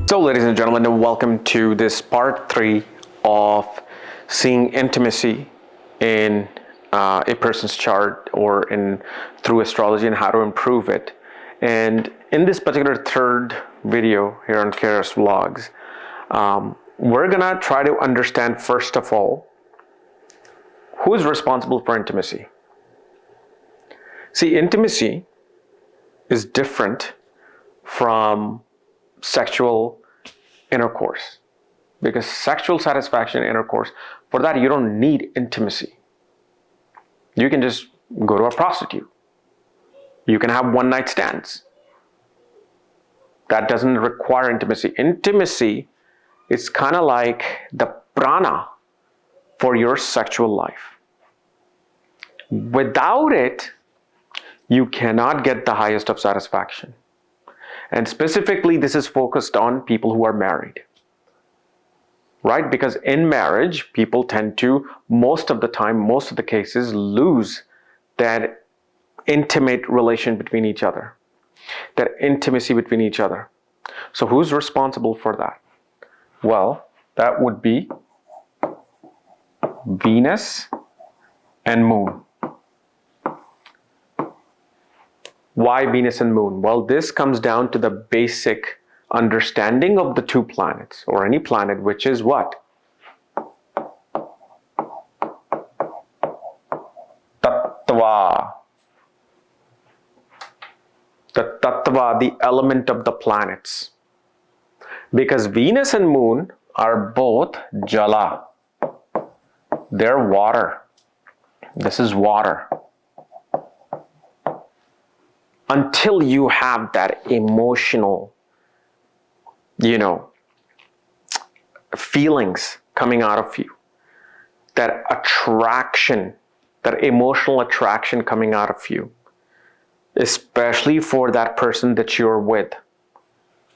So ladies and gentlemen, welcome to this part 3 of seeing intimacy in a person's chart or through astrology and how to improve it. And in this particular third video here on KRS-Vlogs, we're gonna try to understand first of all, who is responsible for intimacy? See, intimacy is different from sexual intercourse, because sexual satisfaction, intercourse, for that you don't need intimacy. You can just go to a prostitute. You can have one night stands. That doesn't require intimacy. Intimacy is kind of like the prana for your sexual life. Without it, you cannot get the highest of satisfaction. And specifically, this is focused on people who are married, right? Because in marriage, people tend to, most of the time, most of the cases, lose that intimate relation between each other, that intimacy between each other. So who's responsible for that? Well, that would be Venus and Moon. Why Venus and Moon? Well, this comes down to the basic understanding of the two planets, or any planet, which is what? Tattva. The Tattva, the element of the planets. Because Venus and Moon are both Jala. They're water. This is water. Until you have that emotional, feelings coming out of you, that attraction, that emotional attraction coming out of you, especially for that person that you're with.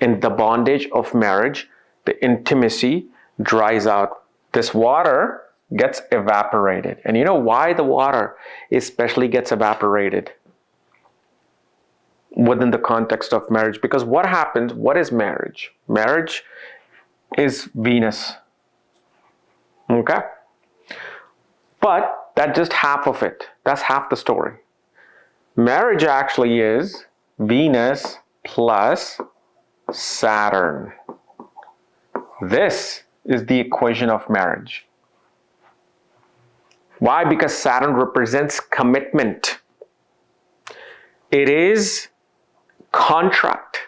In the bondage of marriage, the intimacy dries out. This water gets evaporated. And you know why the water especially gets evaporated within the context of marriage? Because what happens, what is marriage? Marriage is Venus. Okay? But that's just half of it. That's half the story. Marriage actually is Venus plus Saturn. This is the equation of marriage. Why? Because Saturn represents commitment. It is contract.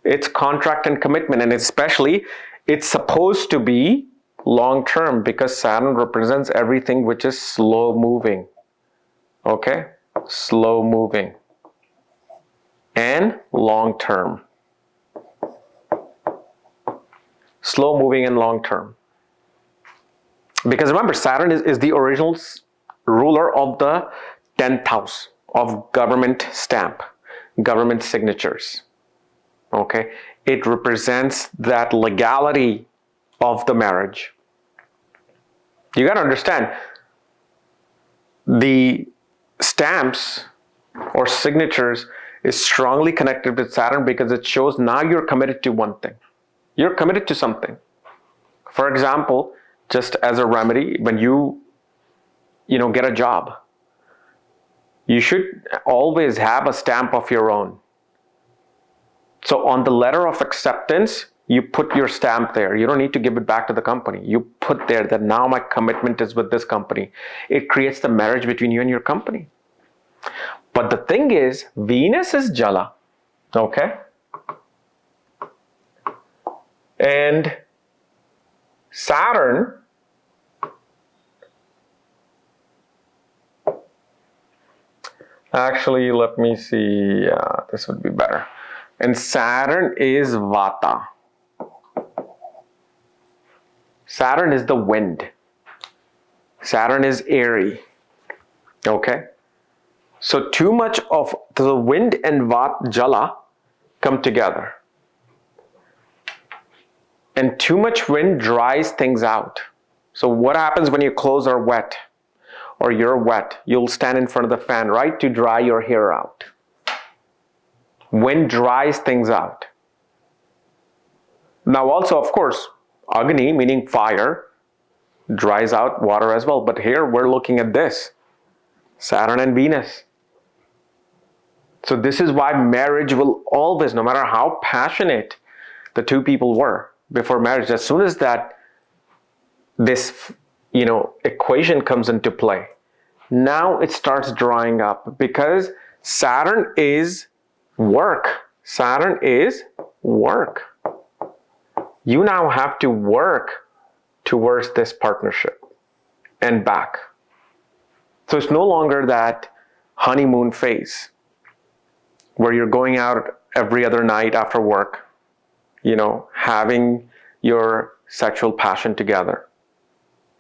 It's contract and commitment, and especially it's supposed to be long term, because Saturn represents everything which is slow moving. Okay? Slow moving and long term. Slow moving and long term. Because remember, Saturn is the original ruler of the 10th house of government stamp, government signatures. Okay? It represents that legality of the marriage. You got to understand, the stamps or signatures is strongly connected with Saturn, because it shows now you're committed to one thing. You're committed to something. For example, just as a remedy, when you get a job, you should always have a stamp of your own. So on the letter of acceptance, you put your stamp there. You don't need to give it back to the company. You put there that now my commitment is with this company. It creates the marriage between you and your company. But the thing is, Venus is Jala. Okay? And Saturn actually, let me see, this would be better. And Saturn is Vata. Saturn is the wind. Saturn is Aries. Okay? So too much of the wind and Vata, Jala, come together. And too much wind dries things out. So what happens when your clothes are wet or you're wet? You'll stand in front of the fan, right, to dry your hair out. Wind dries things out. Now also, of course, Agni, meaning fire, dries out water as well. But here we're looking at this, Saturn and Venus. So this is why marriage will always, no matter how passionate the two people were before marriage, as soon as this equation comes into play, now it starts drying up, because Saturn is work. Saturn is work. You now have to work towards this partnership and back. So it's no longer that honeymoon phase where you're going out every other night after work, having your sexual passion together,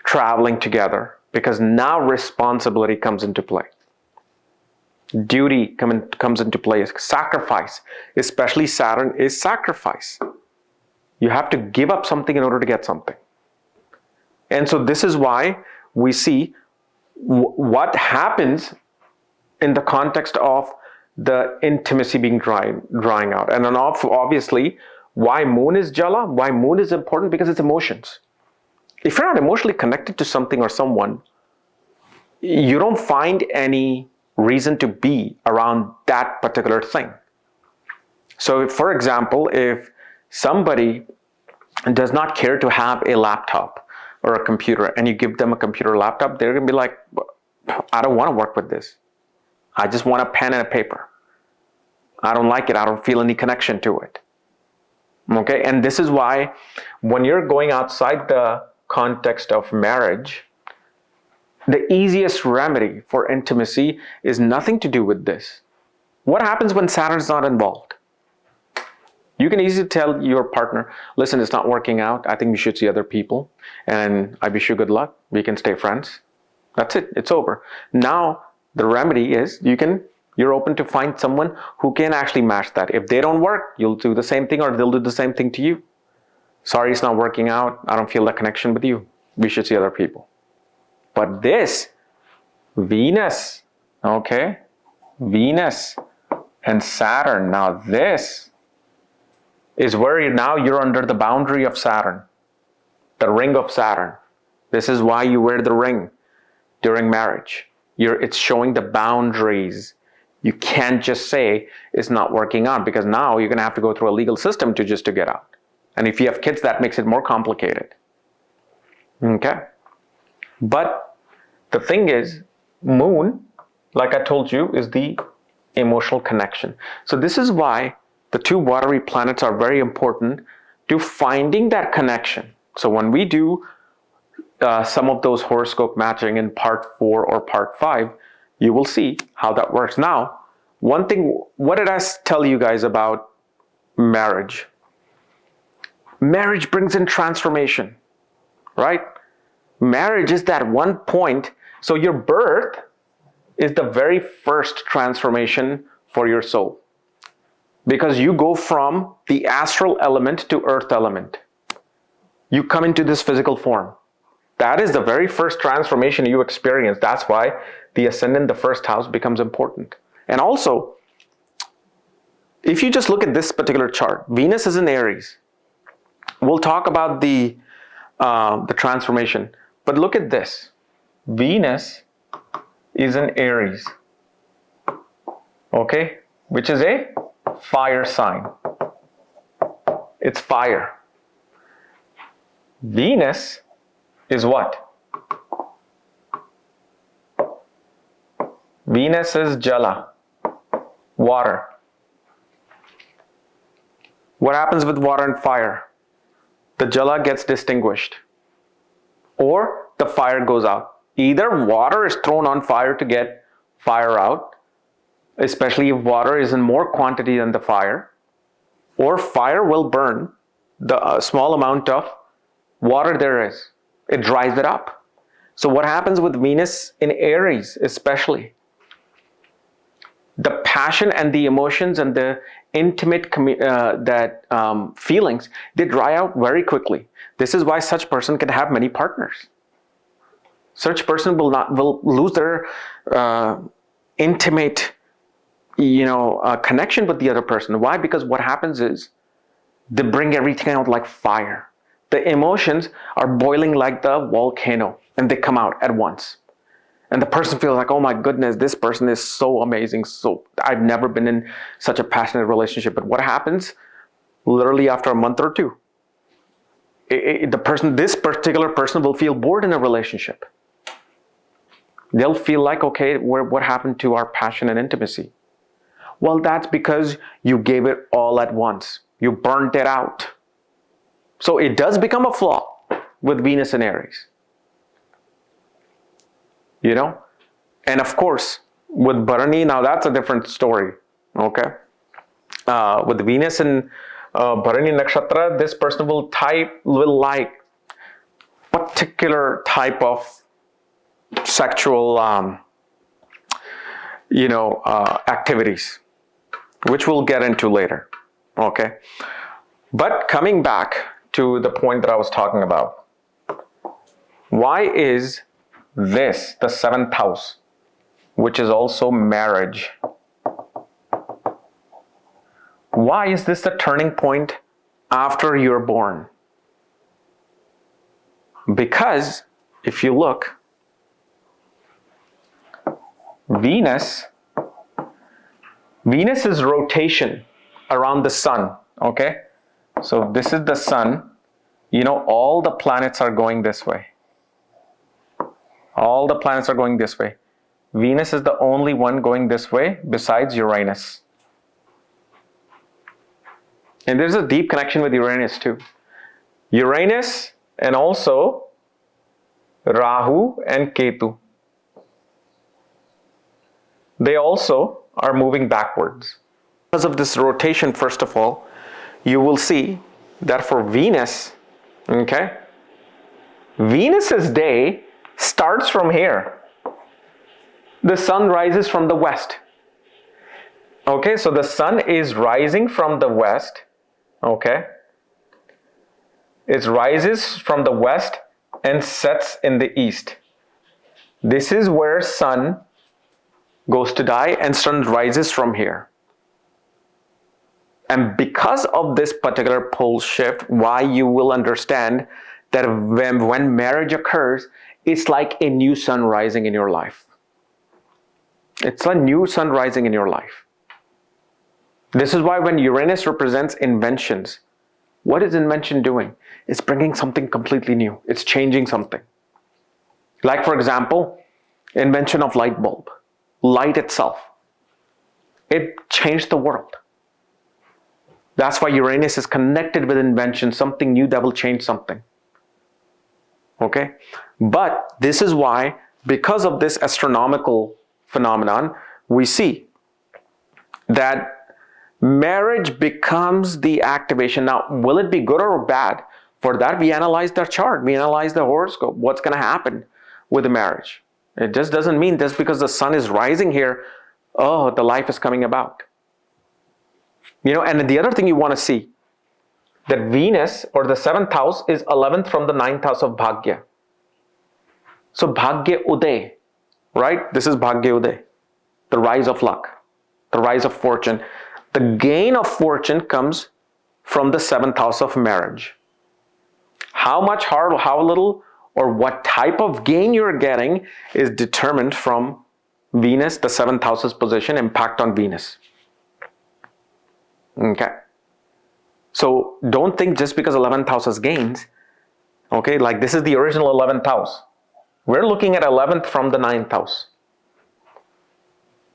traveling together, because now responsibility comes into play. Duty comes into play. Sacrifice, especially Saturn, is sacrifice. You have to give up something in order to get something. And so this is why we see what happens in the context of the intimacy being drying out. And then obviously, why moon is Jala, why moon is important, because it's emotions. If you're not emotionally connected to something or someone, you don't find any reason to be around that particular thing. So if, for example, if somebody does not care to have a laptop or a computer, and you give them a computer or laptop, they're going to be like, I don't want to work with this. I just want a pen and a paper. I don't like it. I don't feel any connection to it. Okay, and this is why when you're going outside the context of marriage, the easiest remedy for intimacy is nothing to do with this. What happens when Saturn's not involved? You can easily tell your partner, listen, it's not working out. I think we should see other people, and I wish you good luck. We can stay friends. That's it. It's over. Now, the remedy is you're open to find someone who can actually match that. If they don't work, you'll do the same thing, or they'll do the same thing to you. Sorry, it's not working out. I don't feel that connection with you. We should see other people. But this, Venus, okay? Venus and Saturn. Now this is where you're under the boundary of Saturn, the ring of Saturn. This is why you wear the ring during marriage. It's showing the boundaries. You can't just say it's not working out, because now you're going to have to go through a legal system to get out. And if you have kids, that makes it more complicated. Okay? But the thing is, moon, like I told you, is the emotional connection. So this is why the two watery planets are very important to finding that connection. So when we do some of those horoscope matching in part 4 or part 5, you will see how that works. Now, one thing, what did I tell you guys about marriage? Marriage brings in transformation, right? Marriage is that one point. So your birth is the very first transformation for your soul, because you go from the astral element to earth element. You come into this physical form. That is the very first transformation you experience. That's why the ascendant, the first house, becomes important. And also, if you just look at this particular chart, Venus is in Aries. We'll talk about the transformation, but look at this. Venus is in Aries, okay, which is a fire sign. It's fire. Venus is what? Venus is Jala, water. What happens with water and fire? The Jala gets distinguished, or the fire goes out. Either water is thrown on fire to get fire out, especially if water is in more quantity than the fire, or fire will burn the small amount of water there is. It dries it up. So what happens with Venus in Aries especially? The passion and the emotions and the intimate feelings, they dry out very quickly. This is why such person can have many partners. Such person will lose their intimate connection with the other person. Why? Because what happens is They bring everything out like fire. The emotions are boiling like the volcano and they come out at once. And the person feels like, oh my goodness, this person is so amazing. So I've never been in such a passionate relationship. But what happens literally after a month or two? This particular person will feel bored in a relationship. They'll feel like, okay, what happened to our passion and intimacy? Well, that's because you gave it all at once. You burnt it out. So it does become a flaw with Venus and Aries. You know? And of course, with Bharani, now that's a different story. Okay? With Venus and Bharani Nakshatra, this person will like particular type of sexual activities, which we'll get into later. Okay? But coming back to the point that I was talking about, why is this the 7th house, which is also marriage? Why is this the turning point after you're born? Because if you look, Venus is rotation around the sun, okay? So this is the sun. You know, all the planets are going this way. All the planets are going this way. Venus is the only one going this way besides Uranus. And there's a deep connection with Uranus too. Uranus and also Rahu and Ketu. They also are moving backwards. Because of this rotation, first of all, you will see that for Venus, okay, Venus's day starts from here. The sun rises from the west. Okay, so the sun is rising from the west. Okay, it rises from the west and sets in the east. This is where sun goes to die and sun rises from here. And because of this particular pole shift, why you will understand that when marriage occurs, it's like a new sun rising in your life. It's a new sun rising in your life. This is why when Uranus represents inventions, what is invention doing? It's bringing something completely new. It's changing something. Like, for example, invention of light bulb. Light itself. It changed the world. That's why Uranus is connected with invention, something new that will change something. Okay? But this is why, because of this astronomical phenomenon, we see that marriage becomes the activation. Now, will it be good or bad? For that, we analyze the chart. We analyze the horoscope. What's going to happen with the marriage? It just doesn't mean just because the sun is rising here, oh, the life is coming about. You know, and the other thing you want to see, that Venus or the 7th house is 11th from the 9th house of Bhagya. So Bhagya Uday, right? This is Bhagya Uday, the rise of luck, the rise of fortune. The gain of fortune comes from the 7th house of marriage. How much, how little, or what type of gain you're getting is determined from Venus, the 7th house's position, impact on Venus. Okay. So don't think just because 11th house has gains, okay, like this is the original 11th house. We're looking at 11th from the 9th house.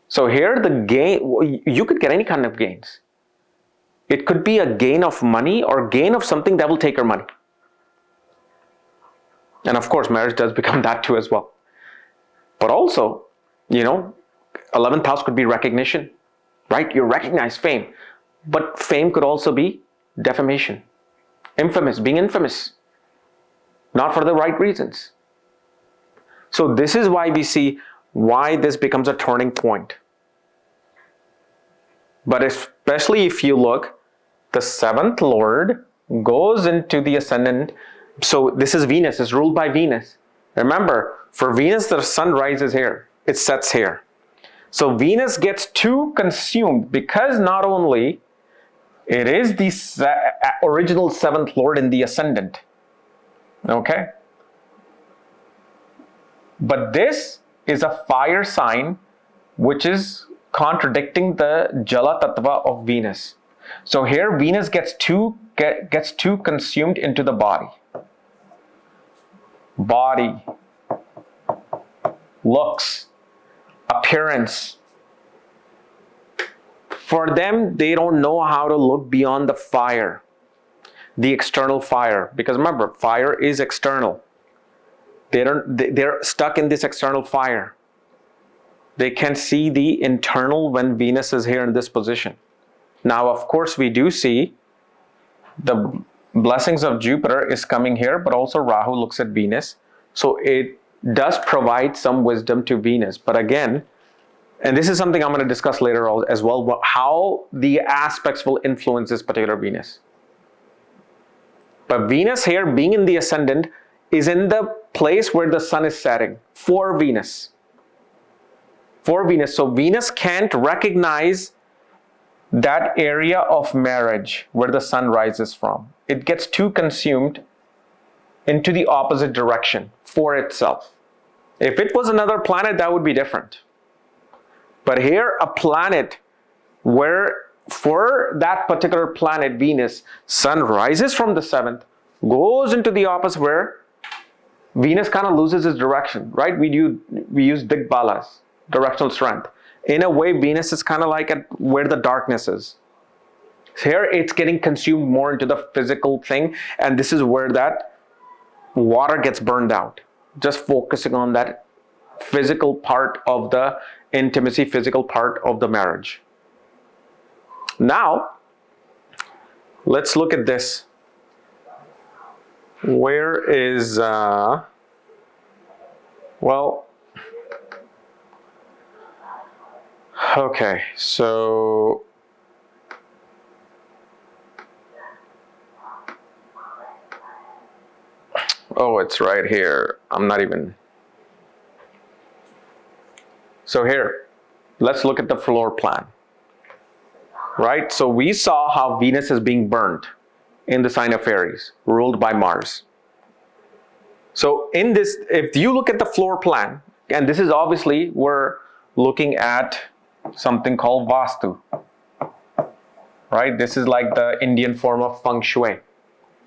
So here the gain, you could get any kind of gains. It could be a gain of money or gain of something that will take your money. And of course, marriage does become that too as well. But also, you know, 11th house could be recognition, right? You recognize fame. But fame could also be defamation, infamous, being infamous, not for the right reasons. So this is why we see why this becomes a turning point. But especially if you look, the 7th Lord goes into the ascendant. So this is Venus, it's ruled by Venus. Remember, for Venus, the sun rises here, it sets here. So Venus gets too consumed because not only It is the original 7th lord in the ascendant. Okay? But this is a fire sign which is contradicting the Jala Tattva of Venus. So here Venus gets too consumed into the body. Body, looks, appearance. For them, they don't know how to look beyond the fire, the external fire. Because remember, fire is external. They're stuck in this external fire. They can see the internal when Venus is here in this position. Now, of course, we do see the blessings of Jupiter is coming here, but also Rahu looks at Venus. So it does provide some wisdom to Venus. But again, and this is something I'm going to discuss later on as well, how the aspects will influence this particular Venus. But Venus here, being in the ascendant, is in the place where the sun is setting for Venus. For Venus. So Venus can't recognize that area of marriage where the sun rises from. It gets too consumed into the opposite direction for itself. If it was another planet, that would be different. But here, a planet where for that particular planet, Venus, sun rises from the 7th, goes into the opposite where Venus kind of loses its direction, right? We use Dikbalas, directional strength. In a way, Venus is kind of like at where the darkness is. Here, it's getting consumed more into the physical thing, and this is where that water gets burned out. Just focusing on that physical part of the intimacy, physical part of the marriage. Now, let's look at this. Where is, okay, so, oh, it's right here. I'm not even. So here, let's look at the floor plan, right? So we saw how Venus is being burned in the sign of Aries, ruled by Mars. So in this, if you look at the floor plan, and this is obviously, we're looking at something called Vastu, right? This is like the Indian form of feng shui.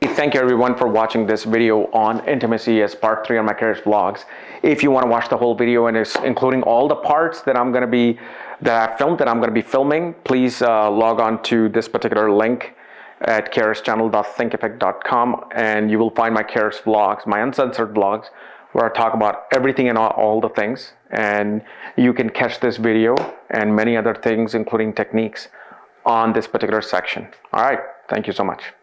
Thank you everyone for watching this video on intimacy as part 3 on my KRS-Vlogs. If you want to watch the whole video and it's including all the parts that I'm going to be filming, please log on to this particular link at KRSchannel.thinkeffect.com, and you will find my KRS-Vlogs, my uncensored vlogs, where I talk about everything and all the things, and you can catch this video and many other things, including techniques, on this particular section. All right, thank you so much.